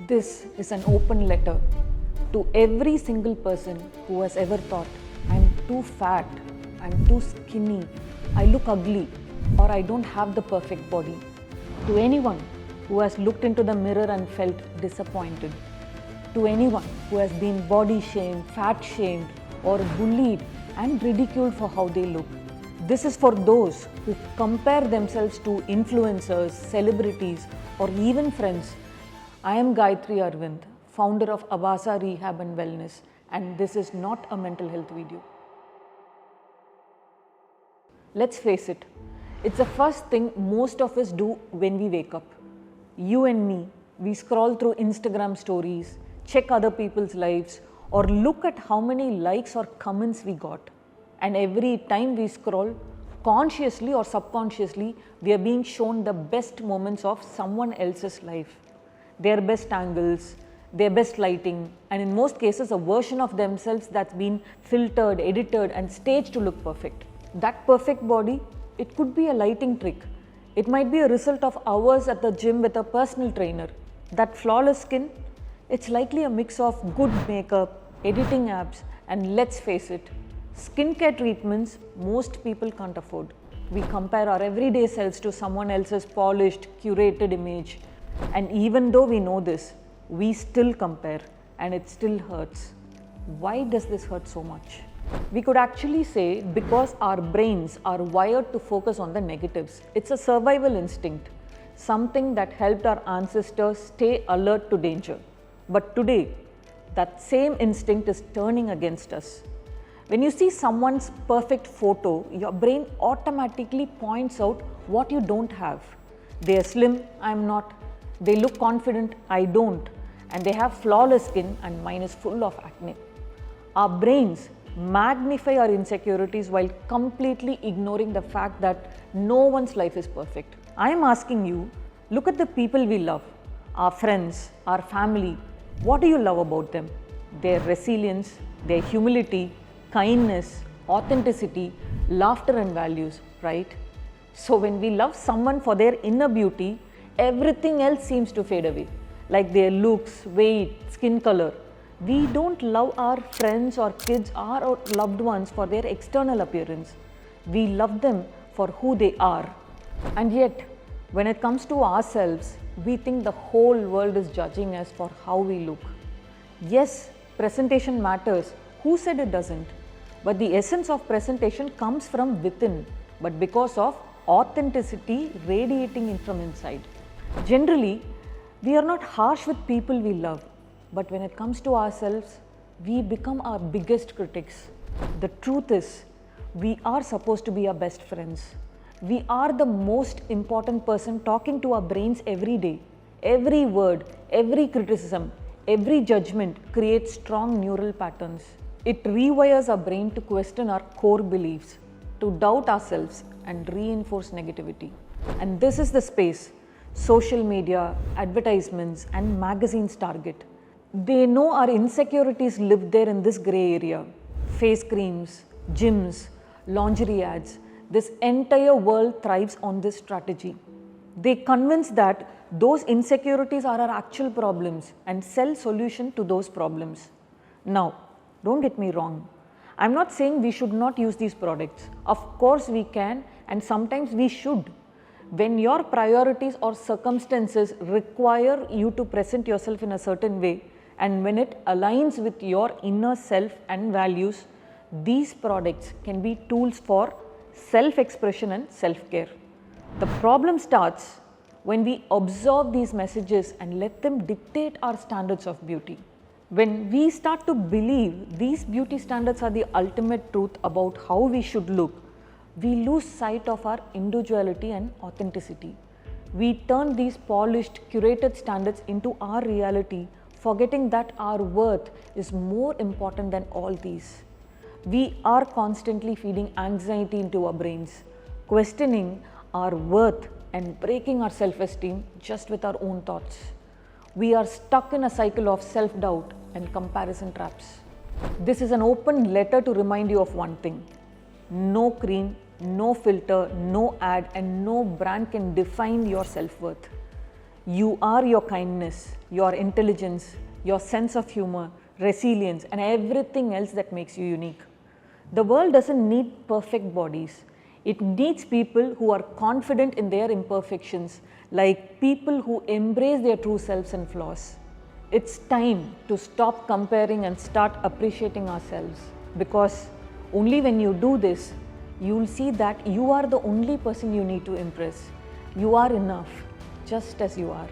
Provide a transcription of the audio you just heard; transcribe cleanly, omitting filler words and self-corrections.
This is an open letter to every single person who has ever thought, I'm too fat, I'm too skinny, I look ugly, or I don't have the perfect body. To anyone who has looked into the mirror and felt disappointed. To anyone who has been body shamed, fat shamed, or bullied and ridiculed for how they look. This is for those who compare themselves to influencers, celebrities, or even friends. I am Gayatri Arvind, founder of Abasa Rehab and Wellness, and this is not a mental health video. Let's face it, it's the first thing most of us do when we wake up. You and me, we scroll through Instagram stories, check other people's lives, or look at how many likes or comments we got. And every time we scroll, consciously or subconsciously, we are being shown the best moments of someone else's life. Their best angles, their best lighting, and in most cases, a version of themselves that's been filtered, edited, and staged to look perfect. That perfect body, it could be a lighting trick. It might be a result of hours at the gym with a personal trainer. That flawless skin, it's likely a mix of good makeup, editing apps, and let's face it, skincare treatments most people can't afford. We compare our everyday selves to someone else's polished, curated image. And even though we know this, we still compare and it still hurts. Why does this hurt so much? We could actually say because our brains are wired to focus on the negatives. It's a survival instinct, something that helped our ancestors stay alert to danger. But today, that same instinct is turning against us. When you see someone's perfect photo, your brain automatically points out what you don't have. They are slim, I'm not. They look confident, I don't. And they have flawless skin and mine is full of acne. Our brains magnify our insecurities while completely ignoring the fact that no one's life is perfect. I am asking you, look at the people we love, our friends, our family. What do you love about them? Their resilience, their humility, kindness, authenticity, laughter and values, right? So when we love someone for their inner beauty, everything else seems to fade away, like their looks, weight, skin color. We don't love our friends or kids or our loved ones for their external appearance. We love them for who they are. And yet, when it comes to ourselves, we think the whole world is judging us for how we look. Yes, presentation matters. Who said it doesn't? But the essence of presentation comes from within, but because of authenticity radiating in from inside. Generally, we are not harsh with people we love, but when it comes to ourselves, we become our biggest critics. The truth is, we are supposed to be our best friends. We are the most important person talking to our brains every day. Every word, every criticism, every judgment creates strong neural patterns. It rewires our brain to question our core beliefs, to doubt ourselves and reinforce negativity. And this is the space social media, advertisements, and magazines target. They know our insecurities live there in this gray area. Face creams, gyms, lingerie ads. This entire world thrives on this strategy. They convince that those insecurities are our actual problems and sell solution to those problems. Now, don't get me wrong. I'm not saying we should not use these products. Of course we can and sometimes we should. When your priorities or circumstances require you to present yourself in a certain way and when it aligns with your inner self and values, these products can be tools for self-expression and self-care. The problem starts when we observe these messages and let them dictate our standards of beauty. When we start to believe these beauty standards are the ultimate truth about how we should look, we lose sight of our individuality and authenticity. We turn these polished, curated standards into our reality, forgetting that our worth is more important than all these. We are constantly feeding anxiety into our brains, questioning our worth and breaking our self-esteem just with our own thoughts. We are stuck in a cycle of self-doubt and comparison traps. This is an open letter to remind you of one thing. No cream, no filter, no ad, and no brand can define your self-worth. You are your kindness, your intelligence, your sense of humor, resilience, and everything else that makes you unique. The world doesn't need perfect bodies. It needs people who are confident in their imperfections, like people who embrace their true selves and flaws. It's time to stop comparing and start appreciating ourselves, because only when you do this, you'll see that you are the only person you need to impress. You are enough, just as you are.